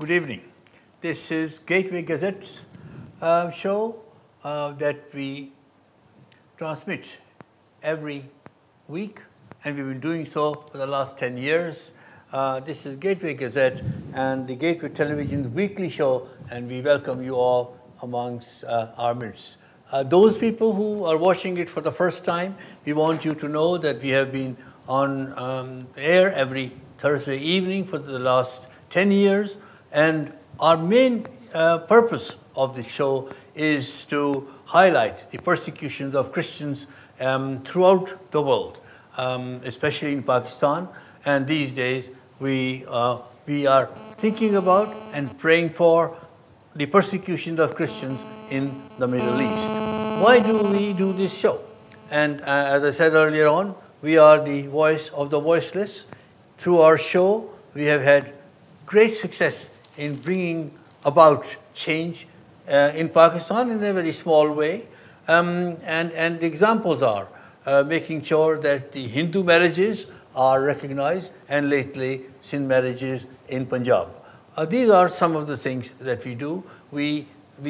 Good evening. This is Gateway Gazette's show that we transmit every week, and we've been doing so for the last 10 years. This is Gateway Gazette and the Gateway Television's weekly show, and we welcome you all amongst our midst. Those people who are watching it for the first time, we want you to know that we have been on air every Thursday evening for the last 10 years, and our main purpose of the show is to highlight the persecutions of Christians throughout the world, especially in Pakistan. And these days we are thinking about and praying for the persecutions of Christians in the Middle East. Why do we do this show? And as I said earlier on, we are the voice of the voiceless. Through our show, we have had great success in bringing about change in Pakistan in a very small way. And the examples are making sure that the Hindu marriages are recognized, and lately Sindh marriages in Punjab. These are some of the things that we do. We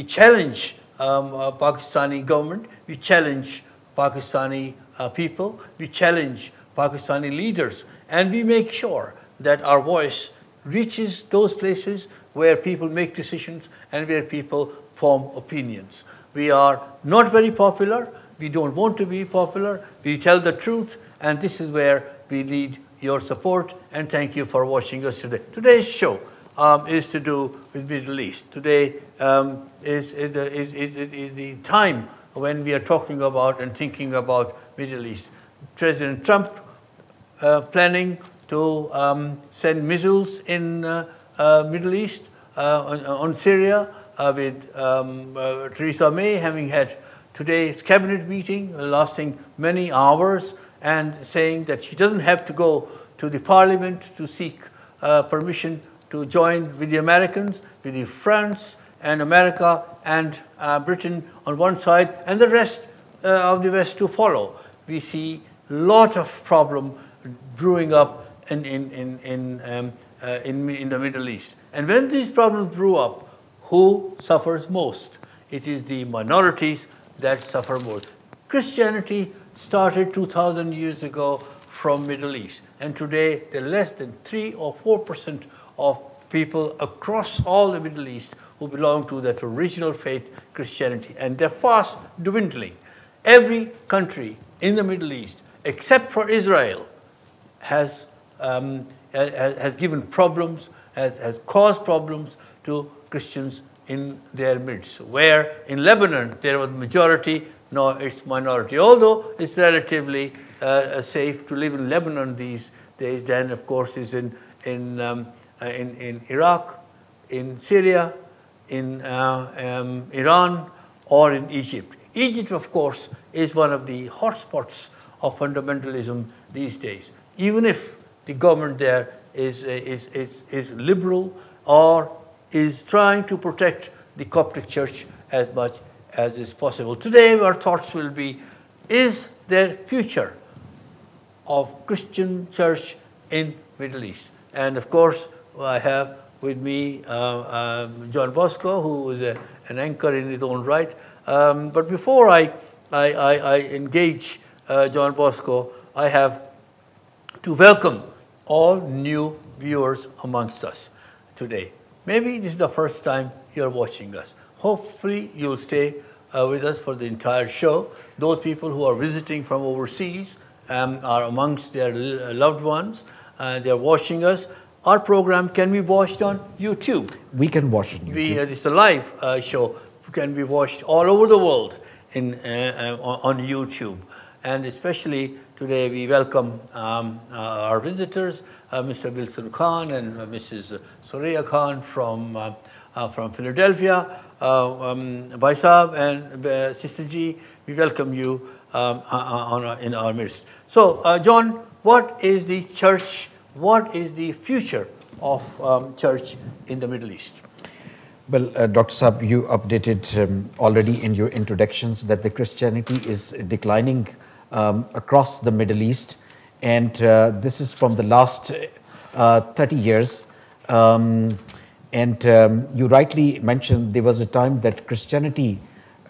challenge Pakistani government, we challenge Pakistani people, we challenge Pakistani leaders, and we make sure that our voice reaches those places where people make decisions and where people form opinions. We are not very popular, we don't want to be popular, we tell the truth, and this is where we need your support, and thank you for watching us today. Today's show is to do with Middle East. Today is the time when we are talking about and thinking about Middle East. President Trump planning to send missiles in Middle East, on Syria, with Theresa May having had today's cabinet meeting lasting many hours, and saying that she doesn't have to go to the parliament to seek permission to join with the Americans, with the France and America and Britain on one side, and the rest of the West to follow. We see a lot of problem brewing up in the Middle East. And when these problems brew up, who suffers most? It is the minorities that suffer most. Christianity started 2,000 years ago from Middle East, and today there are less than 3 or 4% of people across all the Middle East who belong to that original faith, Christianity, and they're fast dwindling. Every country in the Middle East, except for Israel, has given problems, has caused problems to Christians in their midst. Where in Lebanon there was majority, now it's minority. Although it's relatively safe to live in Lebanon these days, then of course is in Iraq, in Syria, in Iran, or in Egypt. Egypt, of course, is one of the hotspots of fundamentalism these days. Even if the government there is liberal or is trying to protect the Coptic Church as much as is possible. Today our thoughts will be, is there future of Christian church in Middle East? And of course I have with me John Bosco, who is an anchor in his own right. But before I engage John Bosco, I have to welcome all new viewers amongst us today. Maybe this is the first time you're watching us. Hopefully you'll stay with us for the entire show. Those people who are visiting from overseas are amongst their loved ones. They're watching us. Our program can be watched on YouTube. We can watch it on YouTube. It's a live show. It can be watched all over the world on YouTube. And especially today we welcome our visitors, Mr. Wilson Khan and Mrs. Soraya Khan from Philadelphia. Bhai Saab and Sister Ji, we welcome you in our midst. So, John, what is the church, what is the future of church in the Middle East? Well, Dr. Saab, you updated already in your introductions that the Christianity is declining across the Middle East, and this is from the last 30 years. And you rightly mentioned there was a time that Christianity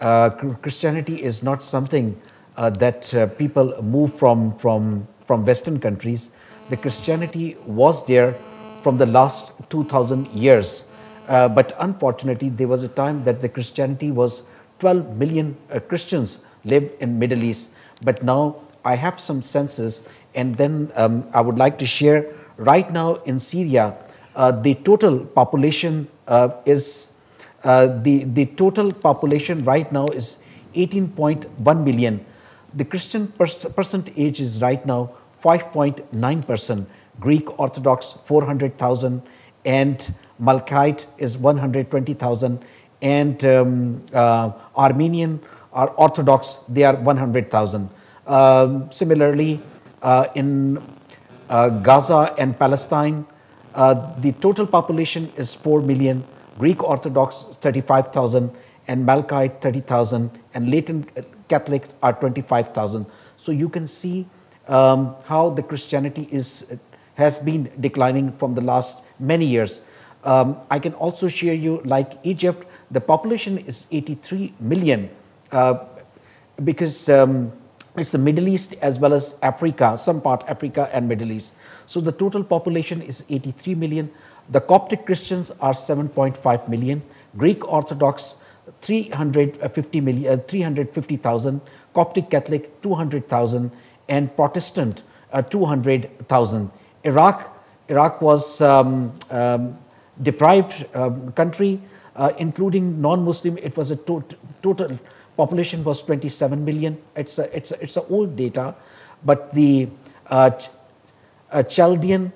is not something that people move from Western countries. The Christianity was there from the last 2000 years. But unfortunately, there was a time that the Christianity was 12 million Christians lived in Middle East. But now I have some census, and then I would like to share right now in Syria, the total population the total population right now is 18.1 million. The Christian percentage is right now 5.9%. Greek Orthodox 400,000, and Malkite is 120,000, and Armenian or Orthodox, they are 100,000. Similarly, in Gaza and Palestine, the total population is 4 million, Greek Orthodox 35,000, and Malkite 30,000, and Latin Catholics are 25,000. So you can see how the Christianity has been declining from the last many years. I can also share you, like Egypt, the population is 83 million because it's the Middle East as well as Africa, some part Africa and Middle East. So the total population is 83 million. The Coptic Christians are 7.5 million. Greek Orthodox 350,000. Coptic Catholic 200,000, and Protestant 200,000. Iraq was deprived country, including non-Muslim. It was a total population was 27 million. It's a old data, but the Chaldean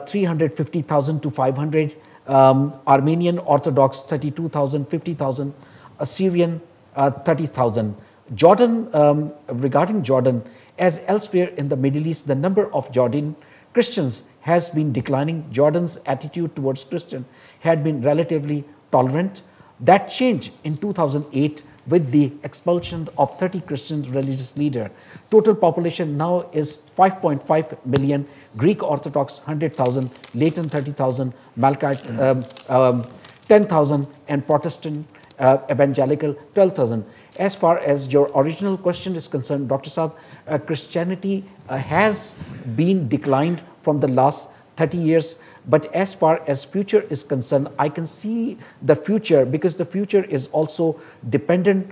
350,000 to 500, Armenian Orthodox 32,000, 50,000, Assyrian 30,000. Jordan, regarding Jordan, as elsewhere in the Middle East, the number of Jordan Christians has been declining. Jordan's attitude towards Christian had been relatively tolerant. That changed in 2008 with the expulsion of 30 Christian religious leaders. Total population now is 5.5 million, Greek Orthodox 100,000, Latin 30,000, Malkite 10,000, and Protestant evangelical 12,000. As far as your original question is concerned, Dr. Saab, Christianity has been declined from the last 30 years. But as far as future is concerned, I can see the future, because the future is also dependent,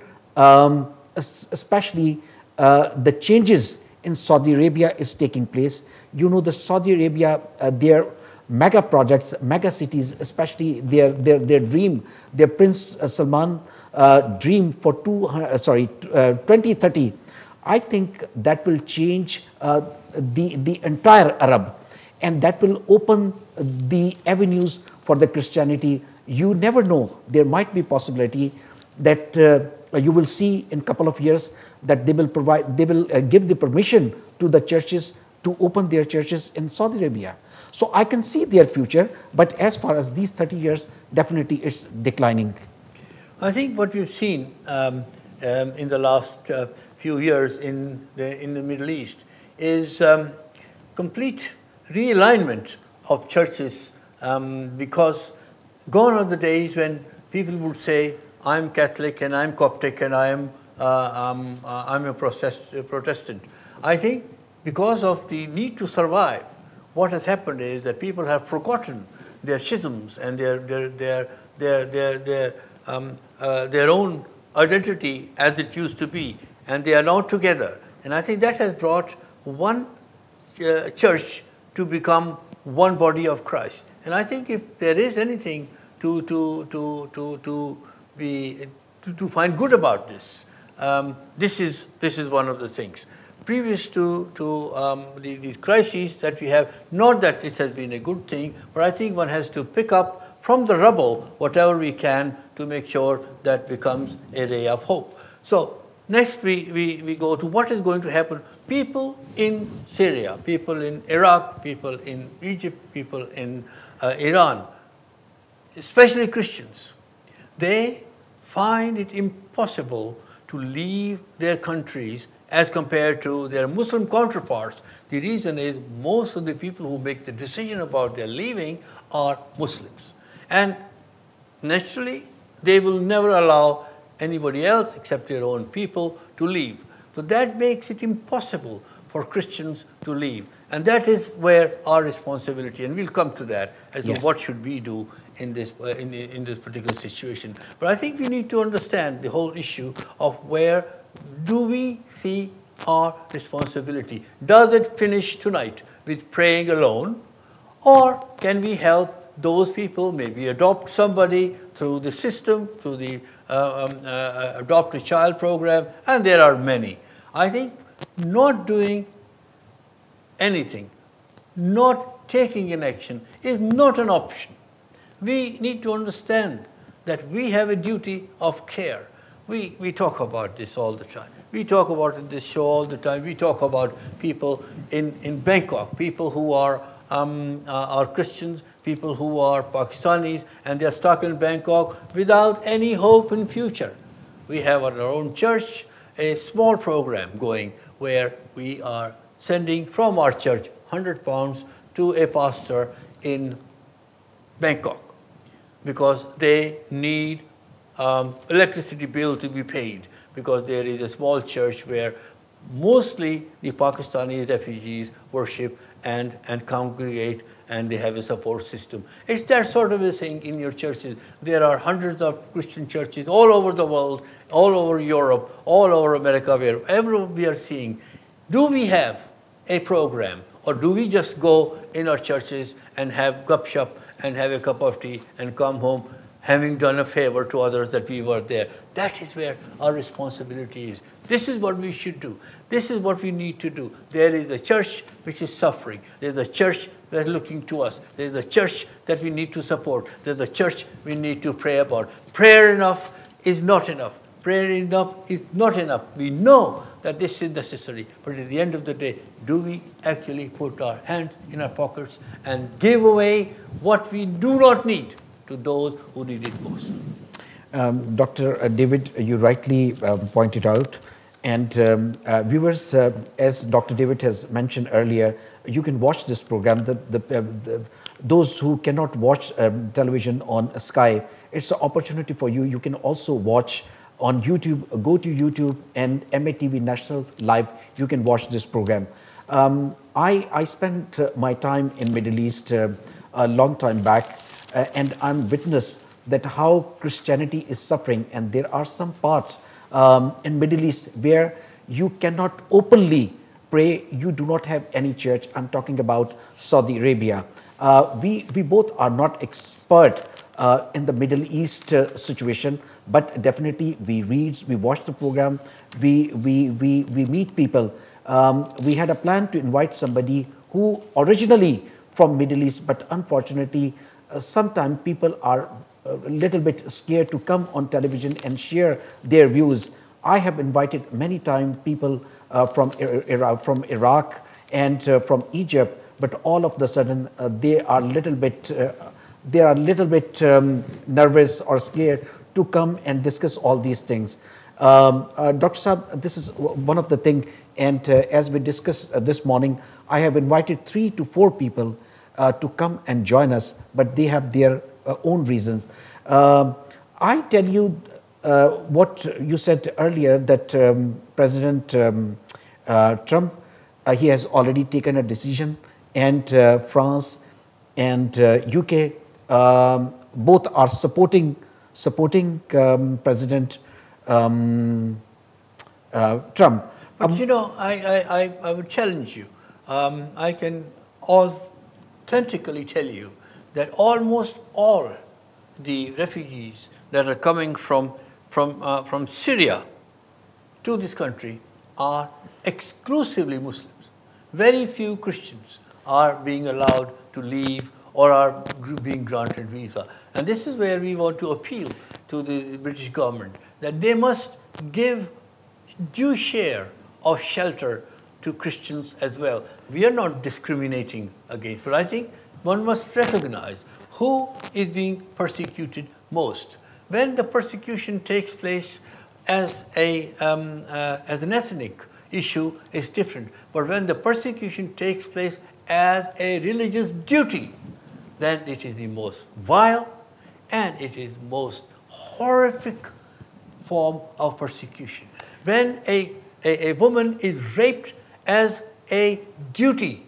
especially the changes in Saudi Arabia is taking place. You know, the Saudi Arabia, their mega projects, mega cities, especially their dream, their Prince Salman dream for 2030. I think that will change the entire Arab, and that will open the avenues for the Christianity. You never know, there might be possibility that you will see in a couple of years that they will give the permission to the churches to open their churches in Saudi Arabia. So I can see their future, but as far as these 30 years, definitely it's declining. I think what we've seen in the last few years in the Middle East is complete realignment of churches, because gone are the days when people would say, I'm Catholic and I'm Coptic and I'm a Protestant. I think because of the need to survive, what has happened is that people have forgotten their schisms and their own identity as it used to be, and they are now together. And I think that has brought one church to become one body of Christ. And I think if there is anything to find good about this, this is one of the things. Previous to these crises that we have, not that it has been a good thing, but I think one has to pick up from the rubble whatever we can to make sure that becomes a ray of hope. So next we go to what is going to happen. People in Syria, people in Iraq, people in Egypt, people in Iran, especially Christians, they find it impossible to leave their countries as compared to their Muslim counterparts. The reason is most of the people who make the decision about their leaving are Muslims. And naturally, they will never allow anybody else except their own people to leave. So that makes it impossible for Christians to leave. And that is where our responsibility, and we'll come to that, as to what should we do in this, in this particular situation. But I think we need to understand the whole issue of where do we see our responsibility. Does it finish tonight with praying alone? Or can we help those people, maybe adopt somebody through the system, through the Adopt a Child program, and there are many. I think not doing anything, not taking an action is not an option. We need to understand that we have a duty of care. We talk about this all the time. We talk about it in this show all the time. We talk about people in Bangkok, people who are Christians, people who are Pakistanis, and they're stuck in Bangkok without any hope in future. We have at our own church a small program going where we are sending from our church £100 to a pastor in Bangkok because they need electricity bill to be paid, because there is a small church where mostly the Pakistani refugees worship and congregate, and they have a support system. It's that sort of a thing in your churches. There are hundreds of Christian churches all over the world, all over Europe, all over America, wherever we are seeing. Do we have a program, or do we just go in our churches and have gupshup and have a cup of tea and come home having done a favor to others that we were there? That is where our responsibility is. This is what we should do. This is what we need to do. There is a church which is suffering. There's a church that's looking to us. There's a church that we need to support. There's a church we need to pray about. Prayer enough is not enough. Prayer enough is not enough. We know that this is necessary, but at the end of the day, do we actually put our hands in our pockets and give away what we do not need to those who need it most? Dr. David, you rightly pointed out, and viewers, as Dr. David has mentioned earlier, you can watch this program. Those who cannot watch television on Sky, it's an opportunity for you. You can also watch on YouTube. Go to YouTube and MATV National Live. You can watch this program. I spent my time in Middle East a long time back, and I'm witness that how Christianity is suffering, and there are some parts in Middle East where you cannot openly pray. You do not have any church. I'm talking about Saudi Arabia. We both are not expert in the Middle East situation, but definitely we read, we watch the program, we meet people. We had a plan to invite somebody who originally from Middle East, but unfortunately sometimes people are a little bit scared to come on television and share their views. I have invited many times people from Iraq and from Egypt, but all of the sudden they are a little bit nervous or scared to come and discuss all these things. Dr. Saab, this is one of the things, and as we discussed this morning, I have invited 3 to 4 people to come and join us, but they have their own reasons. I tell you what you said earlier, that President Trump, he has already taken a decision, and France and UK both are supporting President Trump. But you know, I would challenge you. I can authentically tell you that almost all the refugees that are coming from Syria to this country are exclusively Muslims. Very few Christians are being allowed to leave or are being granted visa. And this is where we want to appeal to the British government, that they must give due share of shelter to Christians as well. We are not discriminating against, but I think one must recognize who is being persecuted most. When the persecution takes place as an ethnic issue, it's different. But when the persecution takes place as a religious duty, then it is the most vile, and it is most horrific form of persecution. When a woman is raped as a duty,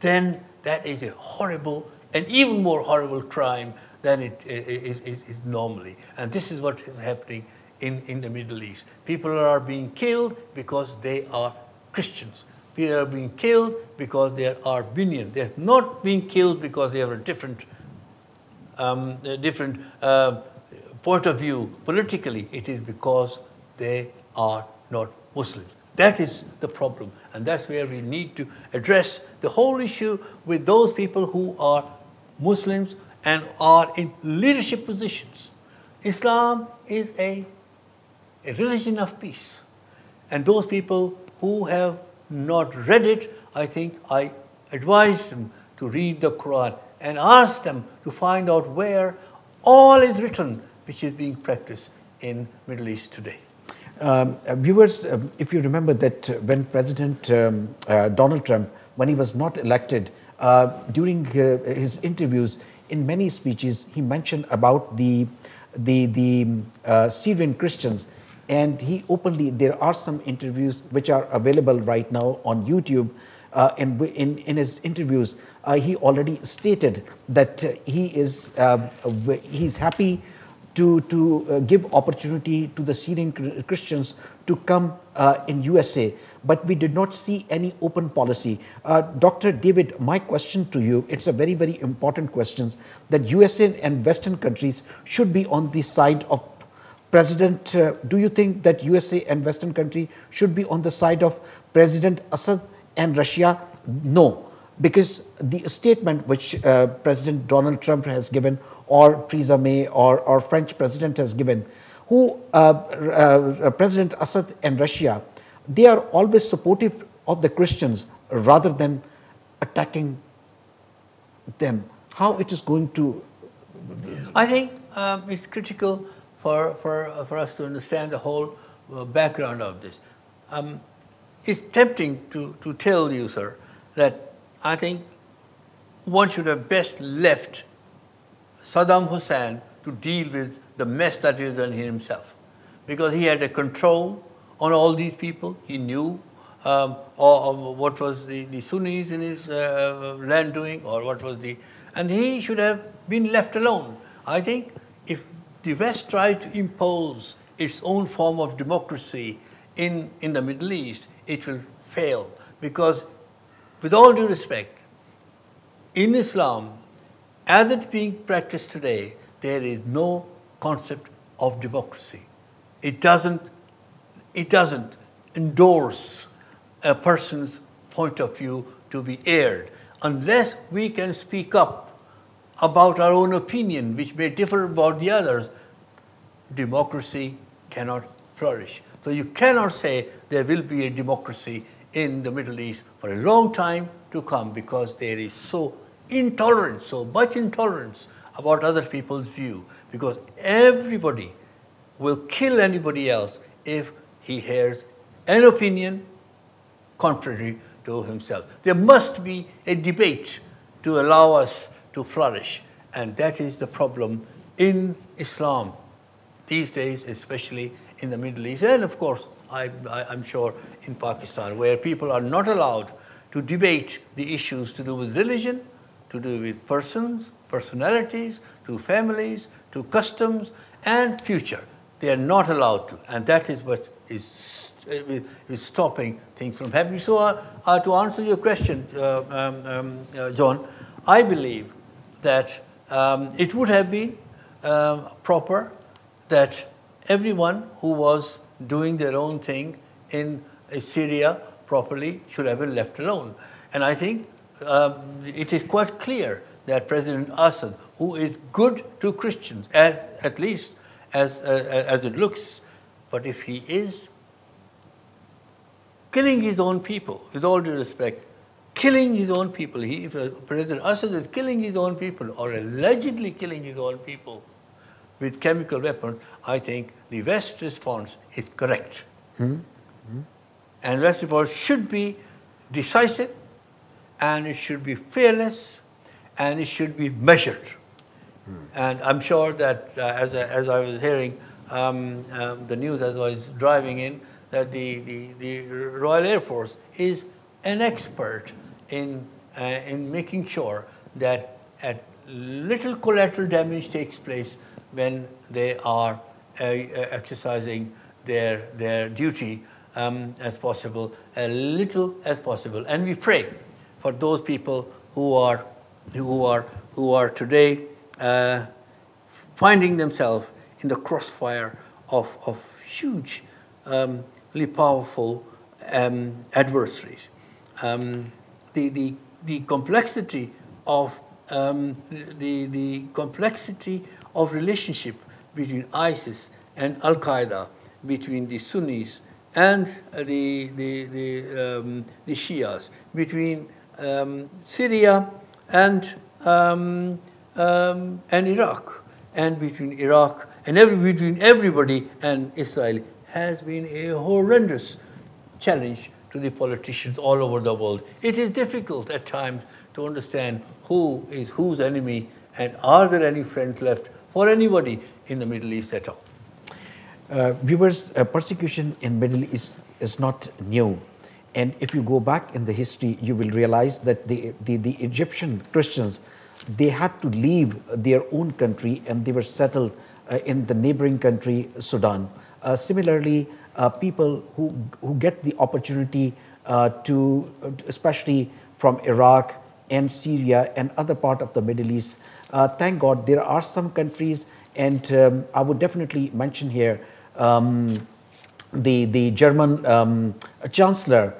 then that is a horrible, and even more horrible crime than it is normally. And this is what is happening in the Middle East. People are being killed because they are Christians. People are being killed because they are Armenian. They are not being killed because they have a different point of view politically. It is because they are not Muslims. That is the problem, and that's where we need to address the whole issue with those people who are Muslims and are in leadership positions. Islam is a religion of peace, and those people who have not read it, I think I advise them to read the Quran and ask them to find out where all is written which is being practiced in Middle East today. Viewers, if you remember that when President Donald Trump, when he was not elected, during his interviews, in many speeches, he mentioned about the Syrian Christians, and he openly, there are some interviews which are available right now on YouTube. In his interviews, he already stated that he's happy to give opportunity to the Syrian Christians to come in USA, but we did not see any open policy. Dr. David, my question to you, it's a very, very important question, that USA and Western countries should be on the side of President. Do you think that USA and Western countries should be on the side of President Assad and Russia? No. Because the statement which President Donald Trump has given, or Theresa May, or French president has given, who President Assad and Russia, they are always supportive of the Christians rather than attacking them. How it is going to? I think it's critical for us to understand the whole background of this. It's tempting to tell you, sir, that I think one should have best left Saddam Hussein to deal with the mess that he has done himself, because he had a control on all these people. He knew or what was the Sunnis in his land doing, or what was and he should have been left alone. I think if the West tried to impose its own form of democracy in the Middle East, it will fail, because with all due respect, in Islam, as it's being practiced today, there is no concept of democracy. It doesn't endorse a person's point of view to be aired. Unless we can speak up about our own opinion, which may differ about the others, democracy cannot flourish. So you cannot say there will be a democracy in the Middle East for a long time to come, because there is so much intolerance about other people's view, because everybody will kill anybody else if he hears an opinion contrary to himself. There must be a debate to allow us to flourish, and that is the problem in Islam these days, especially in the Middle East, and of course I'm sure in Pakistan, where people are not allowed to debate the issues to do with religion, to do with persons, personalities, to families, to customs and future. They are not allowed to, and that is what is stopping things from happening. So to answer your question, John, I believe that it would have been proper that everyone who was doing their own thing in Syria properly should have been left alone. And I think it is quite clear that President Assad, who is good to Christians, at least as it looks, but if he is killing his own people, with all due respect, killing his own people, if President Assad is killing his own people, or allegedly killing his own people with chemical weapons, I think the West response is correct. Mm-hmm. And West response should be decisive, and it should be fearless, and it should be measured. And I'm sure that as I was hearing the news as I was driving in, that the Royal Air Force is an expert in making sure that little collateral damage takes place when they are exercising their duty as possible, as little as possible. And we pray for those people who are today finding themselves in the crossfire of hugely powerful adversaries. The complexity of the complexity of relationship between ISIS and Al Qaeda, between the Sunnis and the Shias, between Syria and Iraq, and between Iraq and between everybody and Israel, has been a horrendous challenge to the politicians all over the world. It is difficult at times to understand who is whose enemy, and are there any friends left for anybody in the Middle East at all. Viewers, persecution in Middle East is not new. And if you go back in the history, you will realize that the Egyptian Christians, they had to leave their own country and they were settled in the neighboring country, Sudan. Similarly, people who get the opportunity to, especially from Iraq and Syria and other part of the Middle East, thank God there are some countries, and I would definitely mention here the German Chancellor,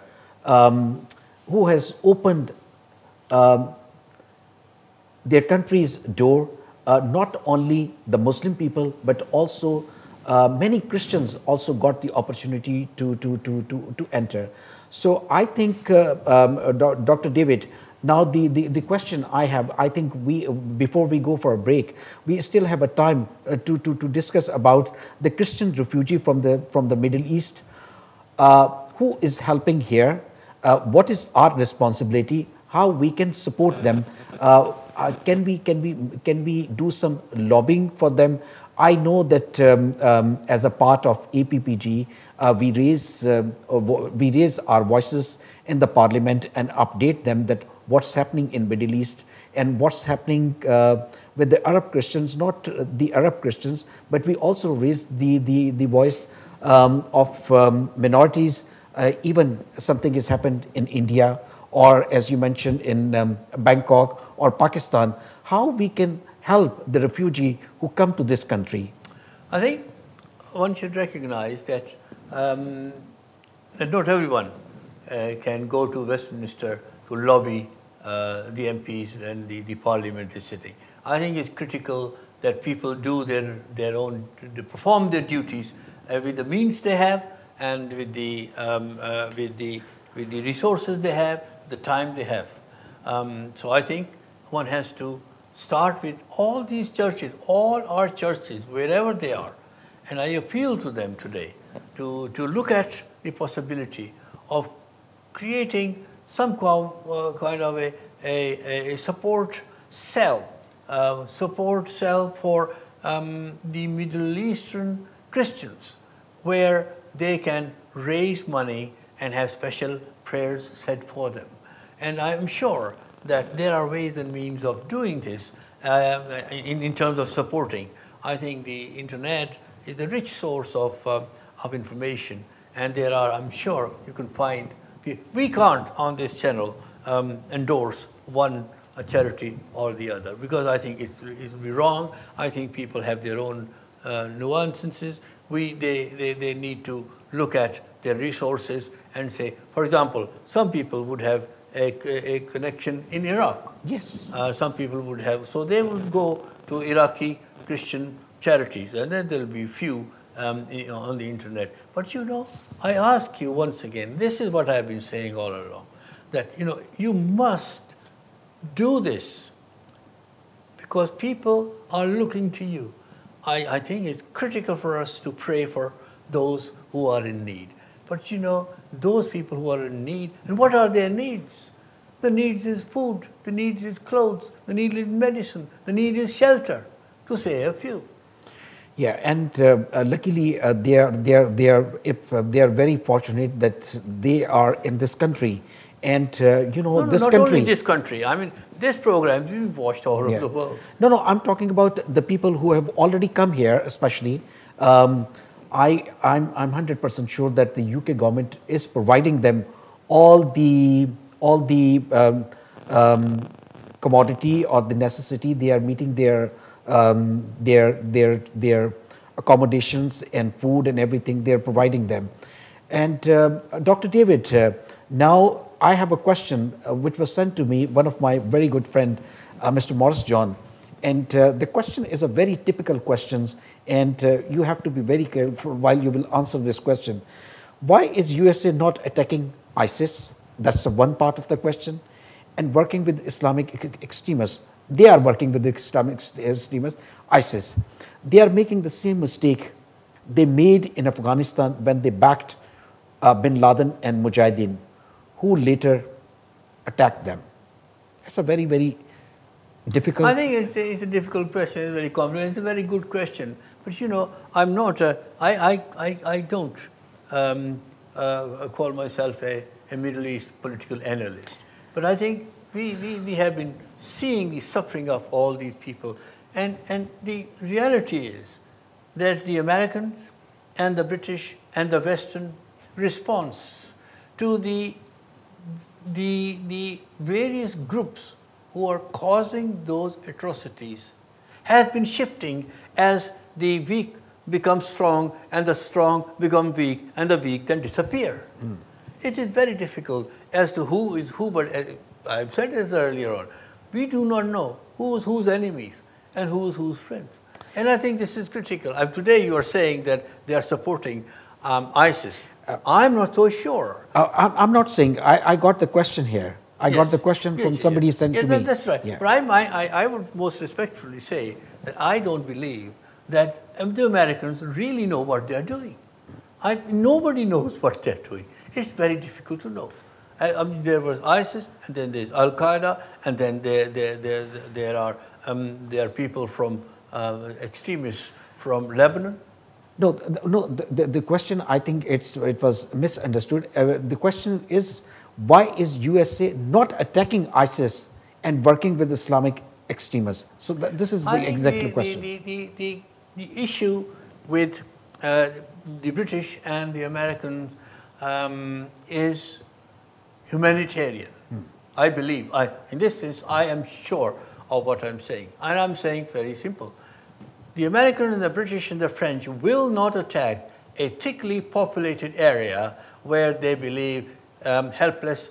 who has opened their country's door, not only the Muslim people, but also many Christians also got the opportunity to enter. So I think, Dr. David, now the question I have, I think before we go for a break, we still have a time to discuss about the Christian refugee from the Middle East. Who is helping here? What is our responsibility? How we can support them? Can we do some lobbying for them? I know that as a part of APPG, we raise our voices in the Parliament and update them that what's happening in Middle East and what's happening with the Arab Christians, not the Arab Christians, but we also raise the voice of minorities. Even something has happened in India, or as you mentioned in Bangkok or Pakistan, how we can help the refugee who come to this country? I think one should recognize that not everyone can go to Westminster to lobby the MPs and the Parliament is sitting. I think it's critical that people do their own, to perform their duties with the means they have and with the resources they have, the time they have. So I think one has to start with all these churches, all our churches, wherever they are. And I appeal to them today to look at the possibility of creating some kind of a support cell for the Middle Eastern Christians, where they can raise money and have special prayers said for them. And I'm sure that there are ways and means of doing this in terms of supporting. I think the internet is a rich source of information, and there are, I'm sure you can find, we can't on this channel endorse one charity or the other, because I think it would be wrong. I think people have their own nuances. They need to look at their resources and say, for example, some people would have a connection in Iraq. Yes. Some people would have, so they would go to Iraqi Christian charities, and then there'll be few on the internet. But I ask you once again, this is what I've been saying all along, that you must do this because people are looking to you. I think it's critical for us to pray for those who are in need. But those people who are in need, and what are their needs? The needs is food, the need is clothes, the need is medicine, the need is shelter. to say a few. Yeah, and luckily they are very fortunate that they are in this country, and this not country. only this country. I mean, this program is being watched all over the world. No, I'm talking about the people who have already come here, especially. I'm 100% sure that the UK government is providing them all the commodity or the necessity. They are meeting their accommodations and food and everything. They're providing them. And Dr. David, now I have a question which was sent to me, one of my very good friend, Mr. Morris John. And the question is a very typical question, and you have to be very careful while you will answer this question. Why is USA not attacking ISIS? That's the one part of the question. And working with Islamic extremists. They are working with the Islamic extremists, ISIS. They are making the same mistake they made in Afghanistan when they backed bin Laden and Mujahideen, who later attacked them. It's a very, very difficult. I think it's a difficult question. It's very complicated. It's a very good question. But I'm not. I don't call myself a Middle East political analyst. But I think we have been seeing the suffering of all these people, and the reality is that the Americans and the British and the Western response to the various groups who are causing those atrocities has been shifting as the weak become strong and the strong become weak and the weak then disappear. It is very difficult as to who is who, but I've said this earlier on, we do not know who is whose enemies and who is whose friends. And I think this is critical. Today you are saying that they are supporting ISIS. I'm not so sure. I'm not saying, I got the question here. I got the question from somebody sent to me. That's right. Yeah. But I would most respectfully say that I don't believe that the Americans really know what they're doing. Nobody knows what they're doing. It's very difficult to know. There was ISIS, and then there's Al Qaeda, and then there are people from extremists from Lebanon. No. The question, I think it was misunderstood. The question is, why is USA not attacking ISIS and working with Islamic extremists? So this is the exact question. The issue with the British and the Americans is humanitarian. I believe, in this sense, I am sure of what I'm saying. And I'm saying very simple. The Americans and the British and the French will not attack a thickly populated area where they believe helpless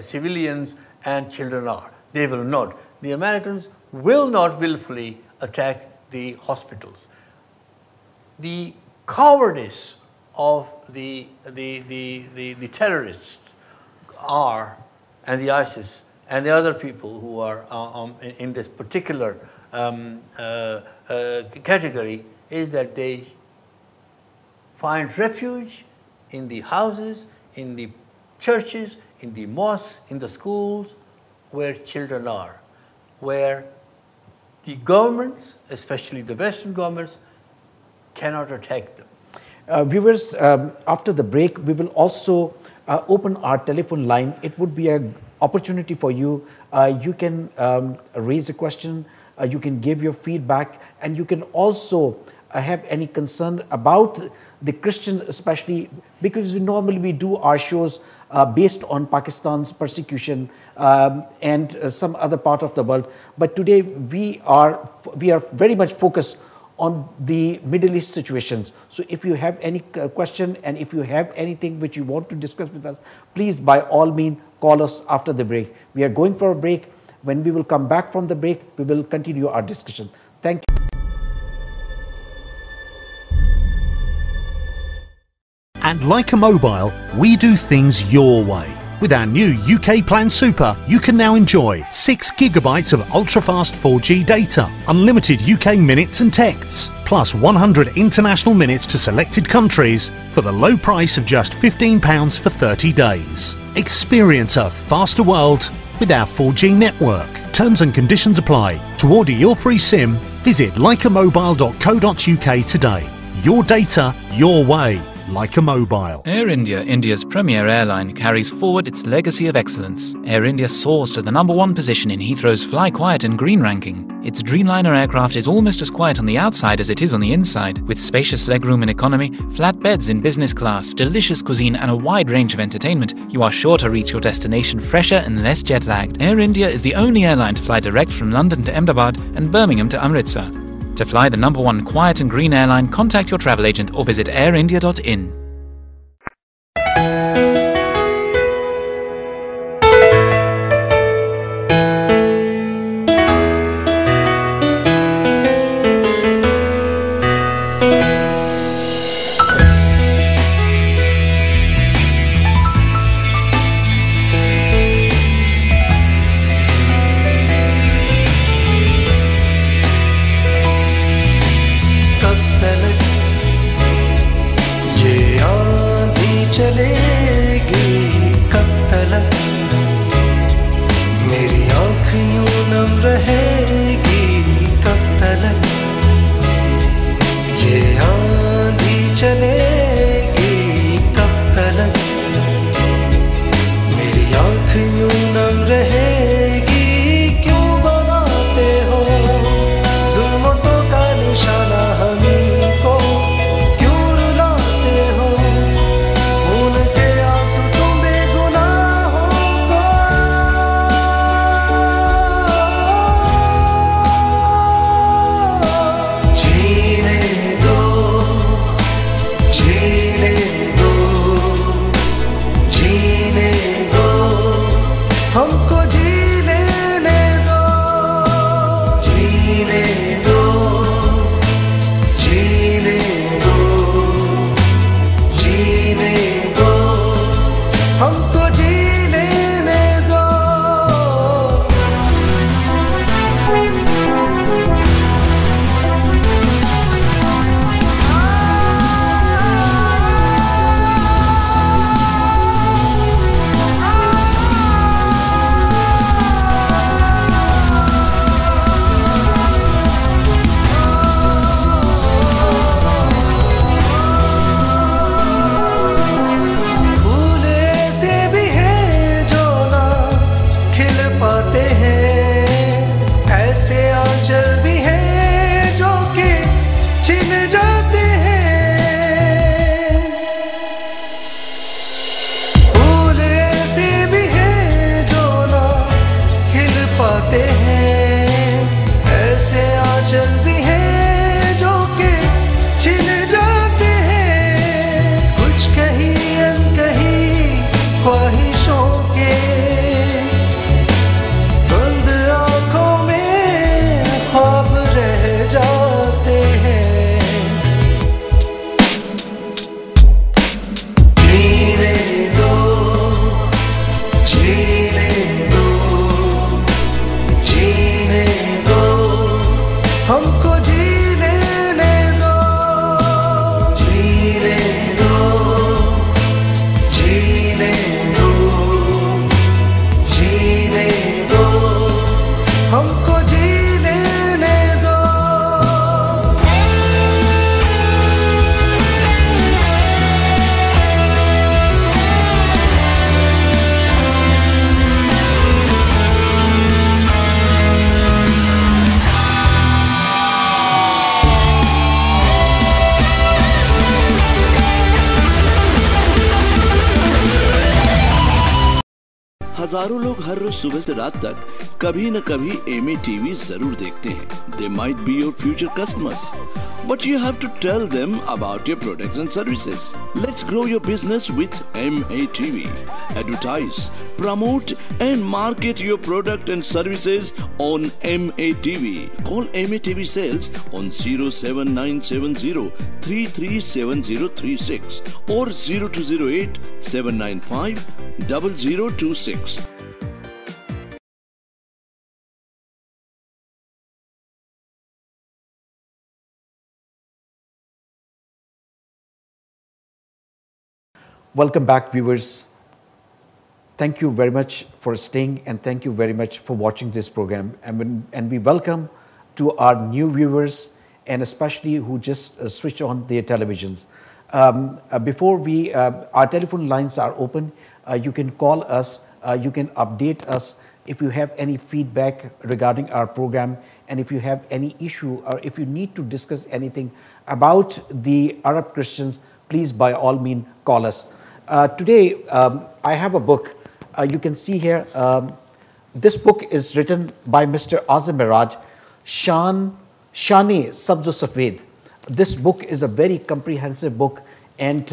civilians and children are. They will not. The Americans will not willfully attack the hospitals. The cowardice of the terrorists and the ISIS and the other people who are in this particular category is that they find refuge in the houses, in the churches, in the mosques, in the schools where children are, where the governments, especially the Western governments, cannot attack them. Viewers, after the break, we will also open our telephone line. It would be an opportunity for you. You can raise a question, you can give your feedback, and you can also have any concern about the Christians, especially because we do our shows based on Pakistan's persecution and some other part of the world. But today we are very much focused on the Middle East situations. So if you have any question and if you have anything which you want to discuss with us, please by all means call us after the break. We are going for a break. When we will come back from the break, we will continue our discussion. Thank you. And like a mobile, we do things your way. With our new UK Plan Super, you can now enjoy 6 gigabytes of ultra-fast 4G data, unlimited UK minutes and texts, plus 100 international minutes to selected countries for the low price of just £15 for 30 days. Experience a faster world with our 4G network. Terms and conditions apply. To order your free SIM, visit likeamobile.co.uk today. Your data, your way. Like a Mobile. Air India, India's premier airline, carries forward its legacy of excellence. Air India soars to the #1 position in Heathrow's Fly Quiet and Green ranking. Its Dreamliner aircraft is almost as quiet on the outside as it is on the inside, with spacious legroom in economy, flat beds in business class, delicious cuisine and a wide range of entertainment. You are sure to reach your destination fresher and less jet-lagged. Air India is the only airline to fly direct from London to Ahmedabad and Birmingham to Amritsar. To fly the #1 quiet and green airline, contact your travel agent or visit airindia.in. हजारों लोग हर रोज सुबह से रात तक कभी न कभी MA TV जरूर देखते हैं। They might be your future customers, but you have to tell them about your products and services. Let's grow your business with MA TV. Advertise, promote and market your product and services on MA TV. Call MA TV Sales on 07970 337036 or 0208 795 0026. Welcome back, viewers. thank you very much for staying, and thank you very much for watching this program. And we welcome to our new viewers, and especially who just switch on their televisions. Before we, our telephone lines are open. You can call us, you can update us if you have any feedback regarding our program, and if you have any issue, or if you need to discuss anything about the Arab Christians, please by all means call us. Today, I have a book. You can see here, this book is written by Mr. Azam Miraj, Shane Sabzo Safed. This book is a very comprehensive book, and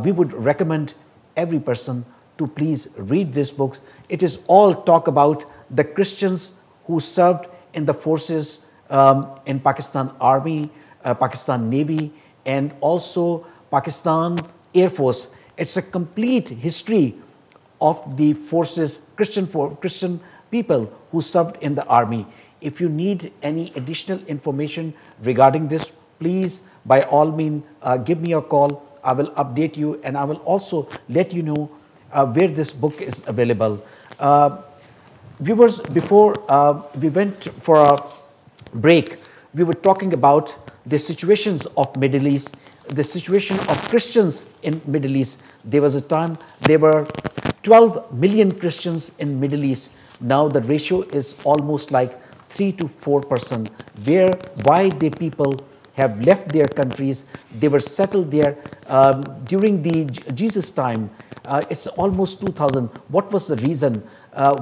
we would recommend every person to please read this book. It is all talk about the Christians who served in the forces in Pakistan Army, Pakistan Navy, and also Pakistan Air Force. It's a complete history of the forces, Christian people who served in the army. If you need any additional information regarding this, please by all means give me a call. I will update you, and I will also let you know where this book is available. Viewers, before we went for a break, we were talking about the situations of Middle East, the situation of Christians in Middle East. There was a time there were 12 million Christians in Middle East. Now the ratio is almost like 3 to 4%. Why the people have left their countries? They were settled there during the Jesus time. It's almost 2000. What was the reason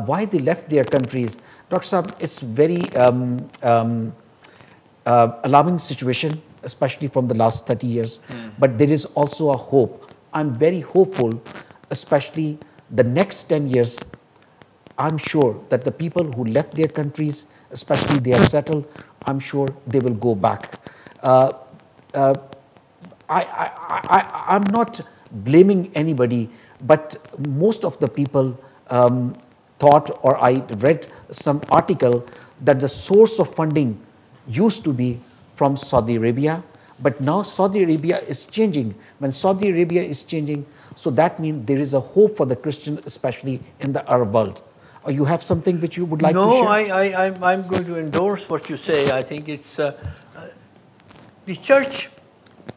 why they left their countries? Dr. Saab, it's very alarming situation, especially from the last 30 years. But there is also a hope. I'm very hopeful, especially the next 10 years. I'm sure that the people who left their countries, especially they are settled, I'm sure they will go back. I'm not blaming anybody, but most of the people thought, or I read some article, that the source of funding used to be from Saudi Arabia, but now Saudi Arabia is changing. When Saudi Arabia is changing, so that means there is a hope for the Christian, especially in the Arab world. Or you have something which you would like to share? No, I'm going to endorse what you say. I think it's the church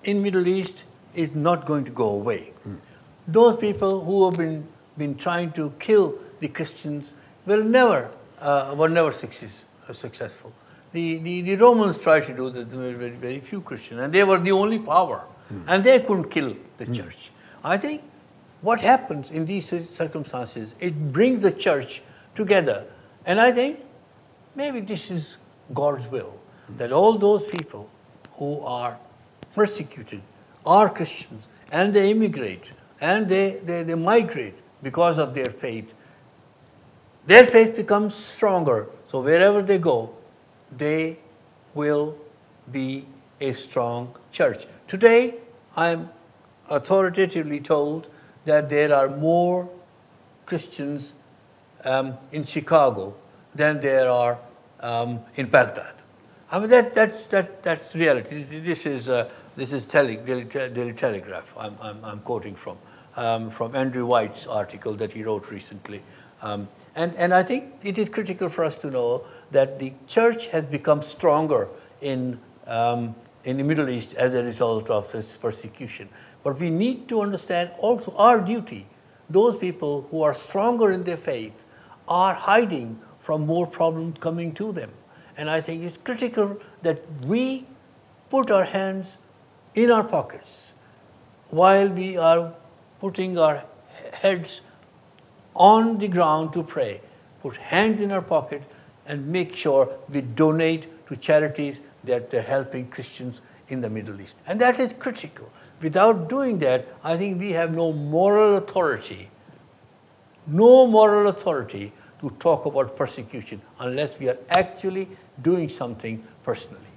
in Middle East is not going to go away. Those people who have been trying to kill the Christians were never successful. The Romans tried to do that. There were very, very few Christians, and they were the only power, and they couldn't kill the church. I think what happens in these circumstances, it brings the church together, and I think maybe this is God's will, that all those people who are persecuted are Christians, and they immigrate, and they migrate because of their faith becomes stronger. So wherever they go, they will be a strong church. Today, I'm authoritatively told that there are more Christians in Chicago than there are in Baghdad. I mean that's reality. This is Daily Telegraph. I'm quoting from Andrew White's article that he wrote recently. And I think it is critical for us to know that the church has become stronger in the Middle East as a result of this persecution. But we need to understand also our duty. Those people who are stronger in their faith are hiding from more problems coming to them. And I think it's critical that we put our hands in our pockets while we are putting our heads on the ground to pray. Put hands in our pocket and make sure we donate to charities that they're helping Christians in the Middle East. And that is critical. Without doing that, I think we have no moral authority to talk about persecution unless we are actually doing something personally.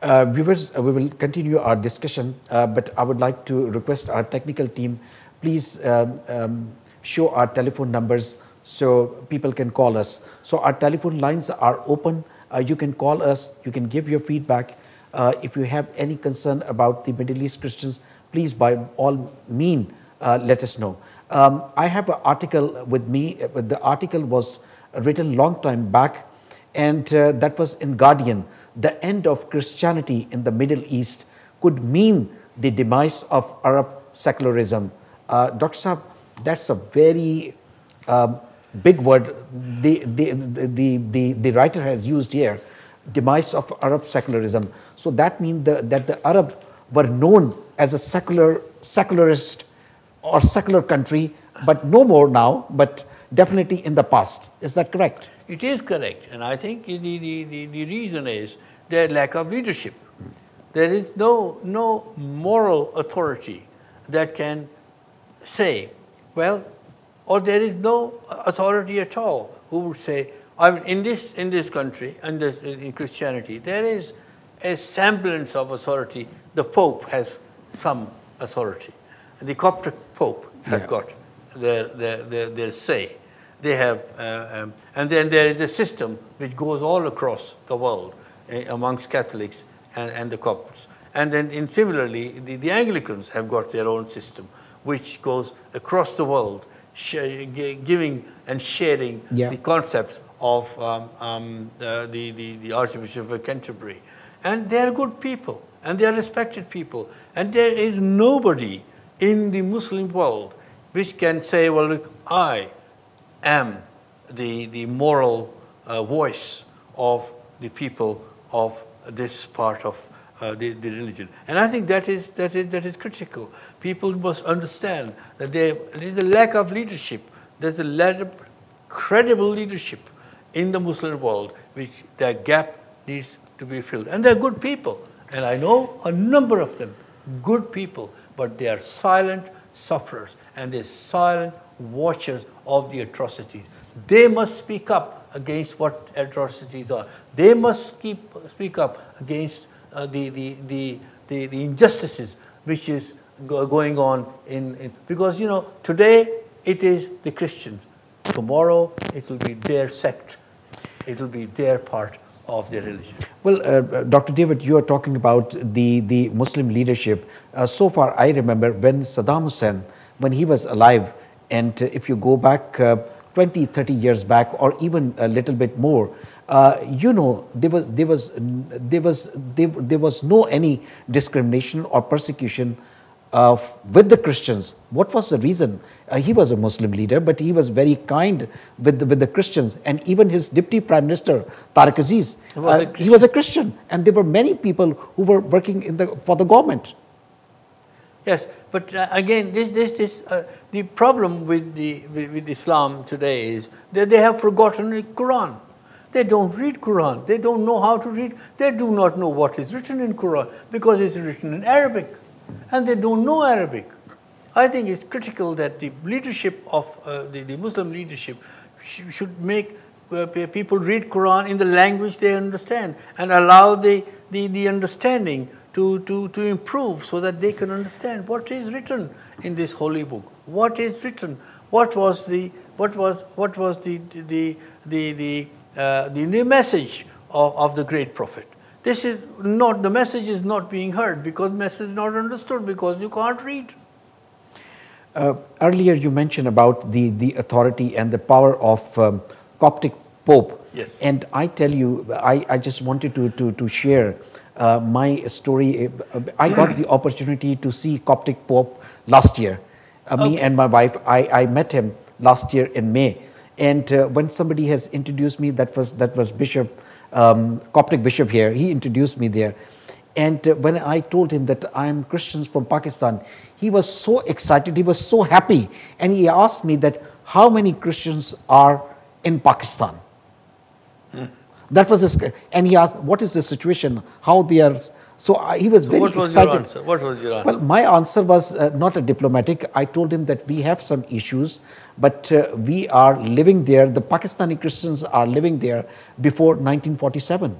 Viewers, we will continue our discussion, but I would like to request our technical team, please show our telephone numbers so people can call us. So our telephone lines are open. You can call us, you can give your feedback. If you have any concern about the Middle East Christians, please by all means let us know. I have an article with me. The article was written long time back, and that was in Guardian. The end of Christianity in the Middle East could mean the demise of Arab secularism. Dr. Saab, that's a very big word the writer has used here, demise of Arab secularism. So that means that the Arab were known as a secularist or secular country, but no more now, but definitely in the past. Is that correct? It is correct, and I think the reason is their lack of leadership. There is no moral authority that can say, well, or there is no authority at all who would say, I mean, in this country, and in Christianity, there is a semblance of authority. The Pope has some authority. The Coptic Pope has got their say. They have, and then there is a system which goes all across the world amongst Catholics and the Copts. And then similarly, the Anglicans have got their own system, which goes across the world, giving and sharing the concepts of the Archbishop of Canterbury. And they are good people, and they are respected people. And there is nobody in the Muslim world which can say, well, look, I am the moral voice of the people of this part of the religion. And I think that is critical. People must understand that there is a lack of leadership. There's a lack of credible leadership in the Muslim world, which that gap needs to be filled. And they're good people. And I know a number of them, good people, but they are silent sufferers and they're silent watchers of the atrocities. They must speak up against what atrocities are. They must speak up against the injustices which is going on because, you know, today it is the Christians. Tomorrow it will be their sect. It will be their part of their religion. Well, Dr. David, you are talking about the Muslim leadership. So far, I remember when Saddam Hussein, when he was alive, and if you go back 20, 30 years back, or even a little bit more, you know, there was no any discrimination or persecution with the Christians. What was the reason? He was a Muslim leader, but he was very kind with the Christians. And even his deputy prime minister, Tariq Aziz, he was a Christian. And there were many people who were working for the government. Yes, but again, the problem with Islam today is that they have forgotten the Quran. They don't read Quran. They don't know how to read. They do not know what is written in Quran because it's written in Arabic. And they don't know Arabic. I think it's critical that the leadership of the Muslim leadership should make people read Quran in the language they understand and allow the understanding to improve so that they can understand what is written in this holy book. What is written? What was the message of the great prophet? This is not, the message is not being heard because the message is not understood because you can't read. Earlier you mentioned about the authority and the power of Coptic Pope. Yes. And I tell you, I just wanted to share my story. I got the opportunity to see Coptic Pope last year. Me and my wife, I met him last year in May. And when somebody has introduced me, that was Bishop, Coptic Bishop here, he introduced me there. And when I told him that I'm Christians from Pakistan, he was so excited, he was so happy. And he asked me that how many Christians are in Pakistan? That was his, and he asked, what is the situation, how they are. So he was very excited. What was your answer? Well, my answer was not a diplomatic. I told him that we have some issues, but we are living there. The Pakistani Christians are living there before 1947.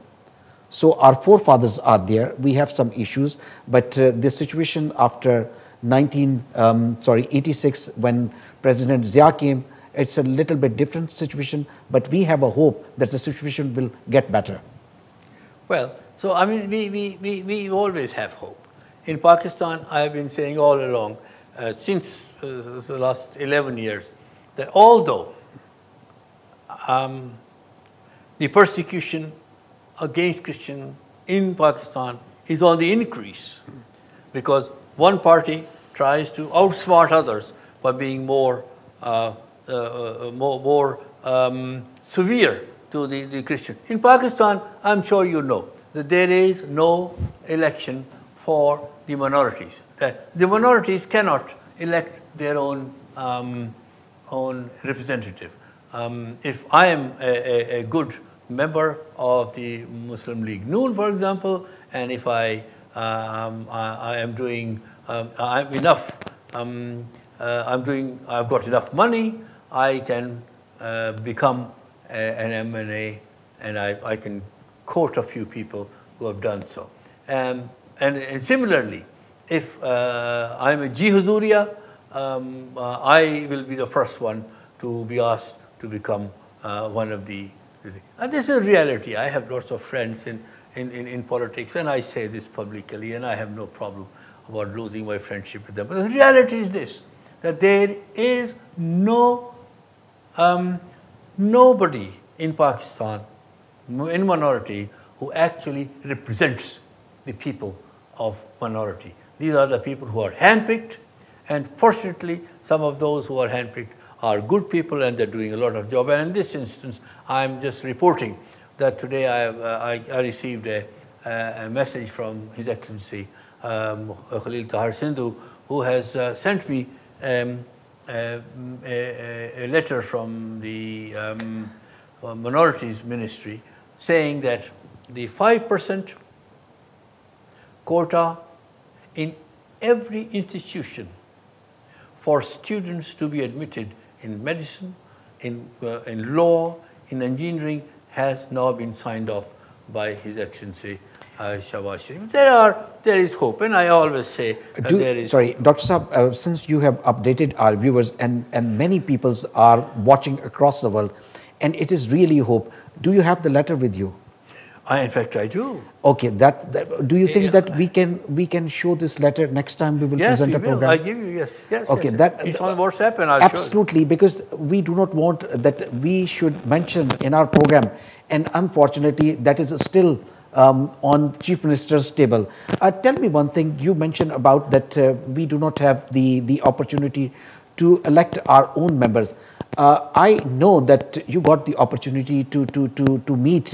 So our forefathers are there. We have some issues, but the situation after 86, when President Zia came, it's a little bit different situation, but we have a hope that the situation will get better. Well, so I mean, we always have hope. In Pakistan, I have been saying all along, since the last 11 years, that although the persecution against Christians in Pakistan is on the increase, because one party tries to outsmart others by being more severe to the Christian. In Pakistan, I'm sure you know that there is no election for the minorities. That the minorities cannot elect their own representative. If I am a good member of the Muslim League Noon, for example, and if I am doing I've got enough money, I can become an MNA, and I can quote a few people who have done so. And similarly, if I'm a Jihuzuria, I will be the first one to be asked to become one of the. And this is reality. I have lots of friends in politics, and I say this publicly, and I have no problem about losing my friendship with them. But the reality is this, that there is nobody in Pakistan, in minority, who actually represents the people of minority. These are the people who are handpicked, and fortunately, some of those who are handpicked are good people, and they're doing a lot of job. And in this instance, I'm just reporting that today I received a message from His Excellency Khalil Tahir Sindhu, who has sent me a letter from the Minorities Ministry saying that the 5% quota in every institution for students to be admitted in medicine, in law, in engineering has now been signed off by His Excellency Shahbaz Sharif. There is hope, and I always say there is. Sorry, Dr. Saab, since you have updated our viewers, and many people are watching across the world, and it is really hope. Do you have the letter with you? In fact, I do. Okay, do you think that we can show this letter next time we will present a program? I give you, yes. Okay, yes. It's on WhatsApp, and I'll absolutely, because we do not want that we should mention in our program, and unfortunately, that is still on Chief Minister's table. Tell me one thing. You mentioned about that we do not have the opportunity to elect our own members. I know that you got the opportunity to meet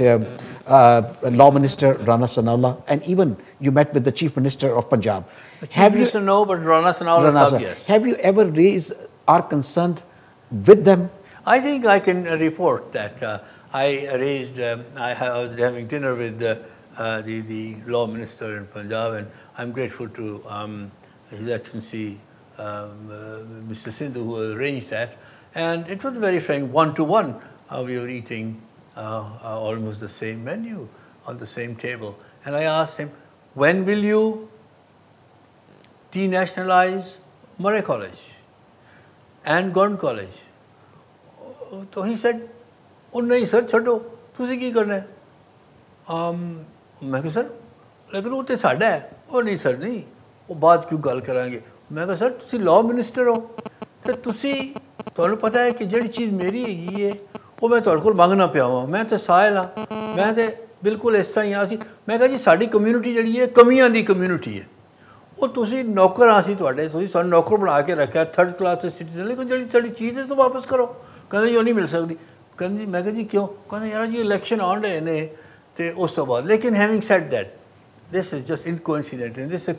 Law Minister Rana Sanaullah, and even you met with the Chief Minister of Punjab. Chief Minister no, but Rana Sanaullah, yes. Have you ever raised our concern with them? I think I can report that I was having dinner with the Law Minister in Punjab, and I'm grateful to His Excellency Mr. Sindhu, who arranged that. And it was very frank, one-to-one. We were eating almost the same menu on the same table. And I asked him, when will you denationalize Murray College and Gordon College? So he said, oh no, sir, chhado, tusi ki karna hai? मैं कहा sir, लेकिन वो तो साडा है. Oh नहीं sir नहीं, वो बात क्यों गल करांगे? मैं कहा सर, तुसी लॉ मिनिस्टर हो, तो तुसी ਤੁਹਾਨੂੰ ਪਤਾ ਹੈ ਕਿ ਜਿਹੜੀ ਚੀਜ਼ ਮੇਰੀ ਹੈਗੀ ਹੈ ਉਹ ਮੈਂ ਤੁਹਾਡੇ ਕੋਲ ਮੰਗਣਾ ਪਿਆ ਹਾਂ. ਮੈਂ ਤਾਂ ਸਾਇਲ ਹਾਂ, ਮੈਂ ਤਾਂ ਬਿਲਕੁਲ ਇਸ ਤਰ੍ਹਾਂ ਹੀ ਆ ਸੀ. ਮੈਂ ਕਿਹਾ ਜੀ ਸਾਡੀ ਕਮਿਊਨਿਟੀ ਜਿਹੜੀ ਹੈ ਕਮੀਆਂ ਦੀ ਕਮਿਊਨਿਟੀ ਹੈ. ਉਹ ਤੁਸੀਂ ਨੌਕਰ ਆ ਸੀ ਤੁਹਾਡੇ, ਤੁਸੀਂ ਸਾਨੂੰ ਨੌਕਰ ਬਣਾ ਕੇ ਰੱਖਿਆ, ਥਰਡ ਕਲਾਸ ਦੇ ਸਿਟੀਜ਼ਨ, ਲੇਕਿਨ ਜਿਹੜੀ ਸਾਡੀ ਚੀਜ਼ ਹੈ ਤਾਂ ਵਾਪਸ ਕਰੋ. ਕਹਿੰਦੇ ਜੀ ਉਹ ਨਹੀਂ ਮਿਲ ਸਕਦੀ. ਕਹਿੰਦੇ ਜੀ, ਮੈਂ ਕਿਹਾ ਜੀ ਕਿਉਂ? ਕਹਿੰਦੇ ਯਾਰ ਜੀ ਇਲੈਕਸ਼ਨ ਆਉਣ ਰਹੇ ਨੇ ਤੇ ਉਸ ਤੋਂ ਬਾਅਦ. ਲੇਕਿਨ having said that, this is just incoincident, and this is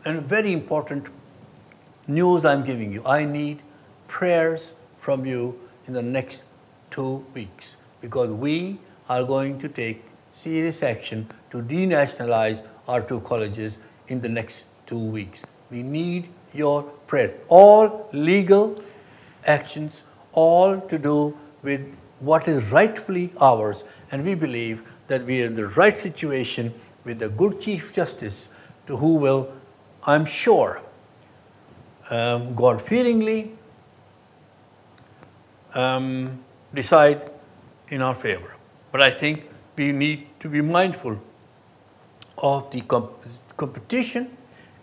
a very important news I'm giving you. I need prayers from you in the next 2 weeks, because we are going to take serious action to denationalize our 2 colleges in the next 2 weeks. We need your prayers. All legal actions, all to do with what is rightfully ours, and we believe that we are in the right situation with a good Chief Justice to who will, I'm sure, God-fearingly decide in our favor. But I think we need to be mindful of the competition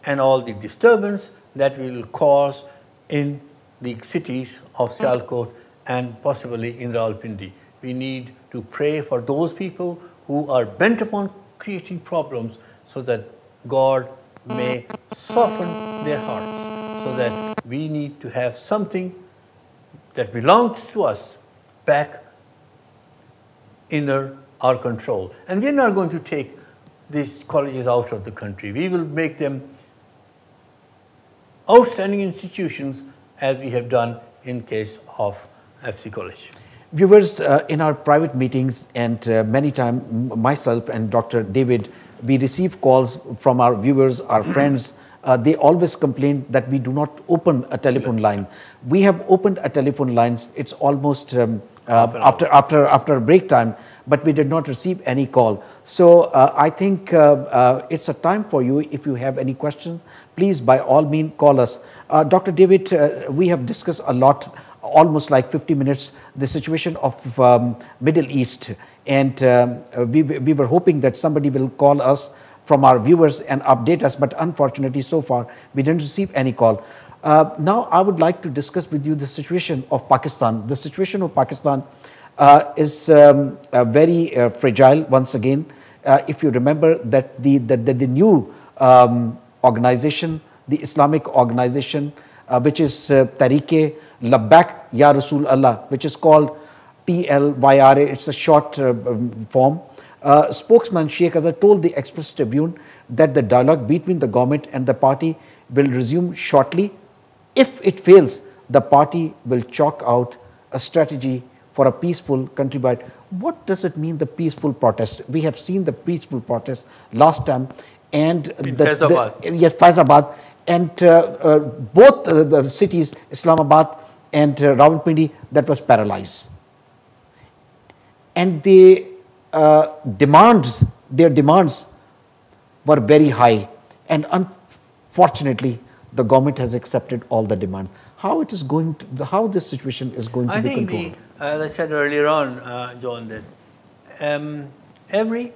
and all the disturbance that will cause in the cities of Sialkot and possibly in Rawalpindi. We need to pray for those people who are bent upon creating problems so that God may soften their hearts, so that we need to have something that belongs to us back under our control. And we're not going to take these colleges out of the country. We will make them outstanding institutions as we have done in case of FC College. Viewers, in our private meetings and many times myself and Dr. David, we receive calls from our viewers, our friends. They always complain that we do not open a telephone line. We have opened a telephone line. It's almost after break time, but we did not receive any call. So I think it's a time for you. If you have any questions, please by all means call us. Dr. David, we have discussed a lot, almost like 50 minutes, the situation of Middle East. And we were hoping that somebody will call us from our viewers and update us, but unfortunately so far we didn't receive any call. Now I would like to discuss with you the situation of Pakistan. The situation of Pakistan is very fragile once again. If you remember that the new organization, the Islamic organization, which is Tariq Labbaik Ya Rasul Allah, which is called TLYRA, it's a short form. Spokesman Sheikh Azhar told the Express Tribune that the dialogue between the government and the party will resume shortly. If it fails, the party will chalk out a strategy for a peaceful countrywide. What does it mean, the peaceful protest? We have seen the peaceful protest last time, and yes, Faizabad, and both cities, Islamabad and Rawalpindi, that was paralyzed. And their demands were very high, and unfortunately the government has accepted all the demands. How it is going to, how this situation is going to be controlled? I think, as I said earlier on, John, that every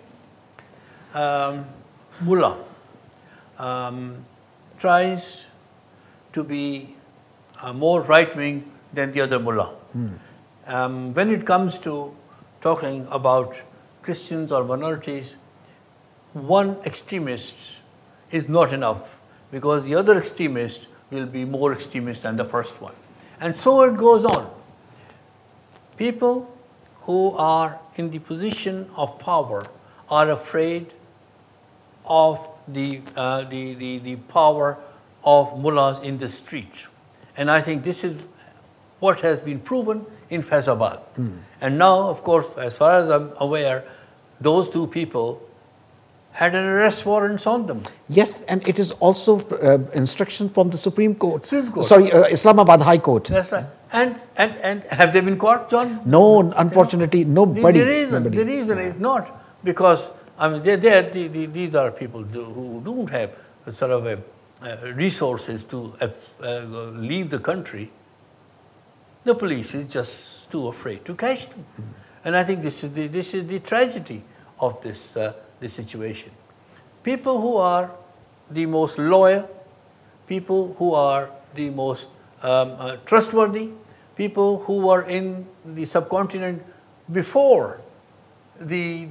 mullah tries to be more right-wing than the other mullah. When it comes to talking about Christians or minorities, one extremist is not enough, because the other extremist will be more extremist than the first one. And so it goes on. People who are in the position of power are afraid of the power of mullahs in the street. And I think this is what has been proven in Faizabad. And now, of course, as far as I'm aware, those two people had an arrest warrant on them. Yes, and it is also instruction from the Supreme Court. Court. Sorry, Islamabad High Court. That's right. And have they been caught, John? No, unfortunately, nobody. The reason is not because, I mean, these are people who don't have sort of resources to leave the country. The police is just too afraid to catch them. And I think this is the tragedy of this situation. People who are the most loyal, people who are the most trustworthy, people who were in the subcontinent before the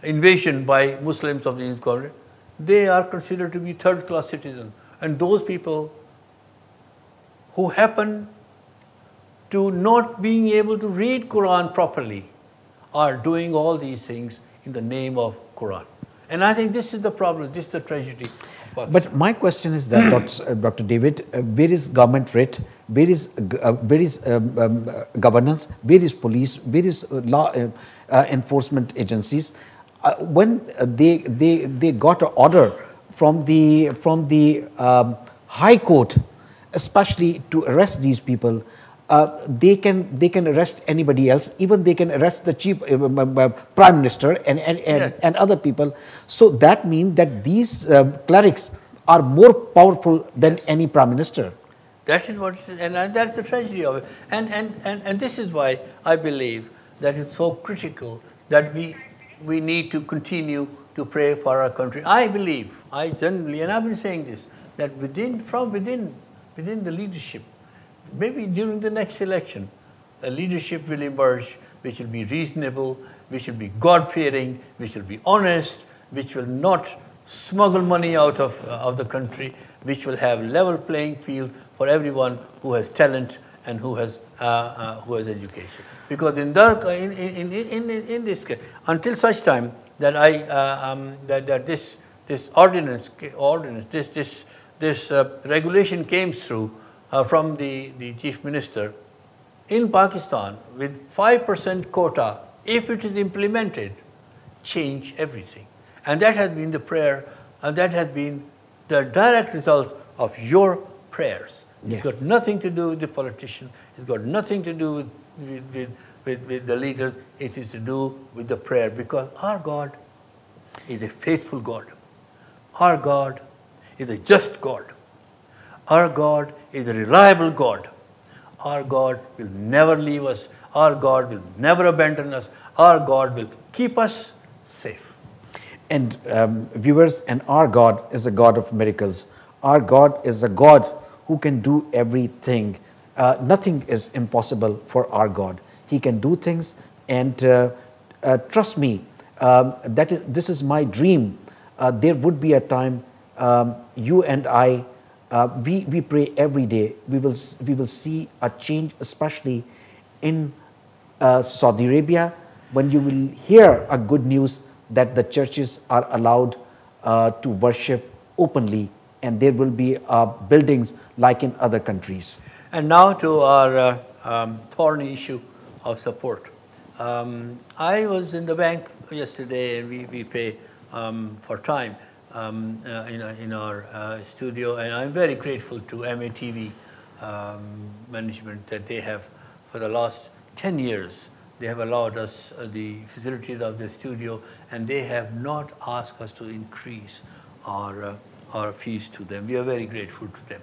invasion by Muslims of the subcontinent, they are considered to be third-class citizens. And those people who happen to not being able to read Quran properly are doing all these things in the name of Quran. And I think this is the problem, this is the tragedy. But my question is that, Dr. David, where is government rate, where is governance, where is police, where is law enforcement agencies? When they got an order from the High Court, especially to arrest these people, they can arrest anybody else. Even they can arrest the chief prime minister and other people. So that means that these clerics are more powerful than any prime minister. That is what it is, and that's the tragedy of it. And this is why I believe that it's so critical that we need to continue to pray for our country. I believe, I generally, and I've been saying this, that from within within the leadership. Maybe during the next election, a leadership will emerge which will be reasonable, which will be God-fearing, which will be honest, which will not smuggle money out of the country, which will have level playing field for everyone who has talent and who has education. Because in this case, until such time that this regulation came through from the chief minister in Pakistan with 5% quota, if it is implemented, change everything. And that has been the prayer, and that has been the direct result of your prayers. Yes. It's got nothing to do with the politician. It's got nothing to do with the leaders. It is to do with the prayer, because our God is a faithful God. Our God is a just God. Our God is a reliable God. Our God will never leave us. Our God will never abandon us. Our God will keep us safe. And viewers, and our God is a God of miracles. Our God is a God who can do everything. Nothing is impossible for our God. He can do things, and trust me, this is my dream. There would be a time you and I, we pray every day. We will see a change, especially in Saudi Arabia, when you will hear a good news that the churches are allowed to worship openly, and there will be buildings like in other countries. And now to our thorny issue of support. I was in the bank yesterday, and we pay for time in our studio, and I'm very grateful to MATV management that they have, for the last 10 years, they have allowed us the facilities of the studio, and they have not asked us to increase our fees to them. We are very grateful to them.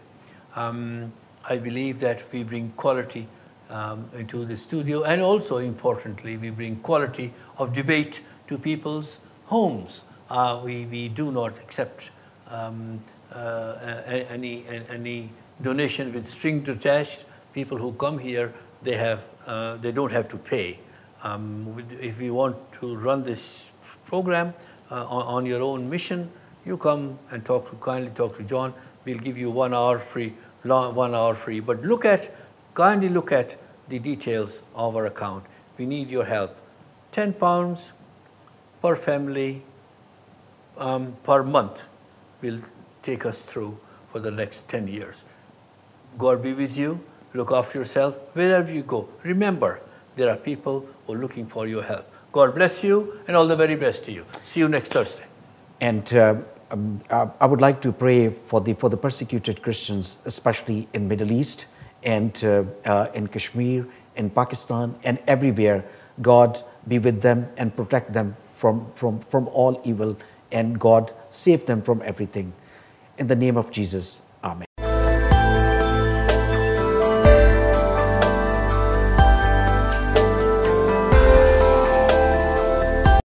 I believe that we bring quality into the studio, and also importantly, we bring quality of debate to people's homes. We do not accept any donation with strings attached. People who come here, they don't have to pay. If you want to run this program on your own mission, you come and kindly talk to John. We'll give you 1 hour free, 1 hour free. But kindly look at the details of our account. We need your help. £10 per family per month will take us through for the next 10 years. God be with you. Look after yourself wherever you go. Remember, there are people who are looking for your help. God bless you, and all the very best to you. See you next Thursday. And I would like to pray for the persecuted Christians, especially in Middle East and in Kashmir, in Pakistan, and everywhere. God be with them and protect them from all evil, and God save them from everything. In the name of Jesus,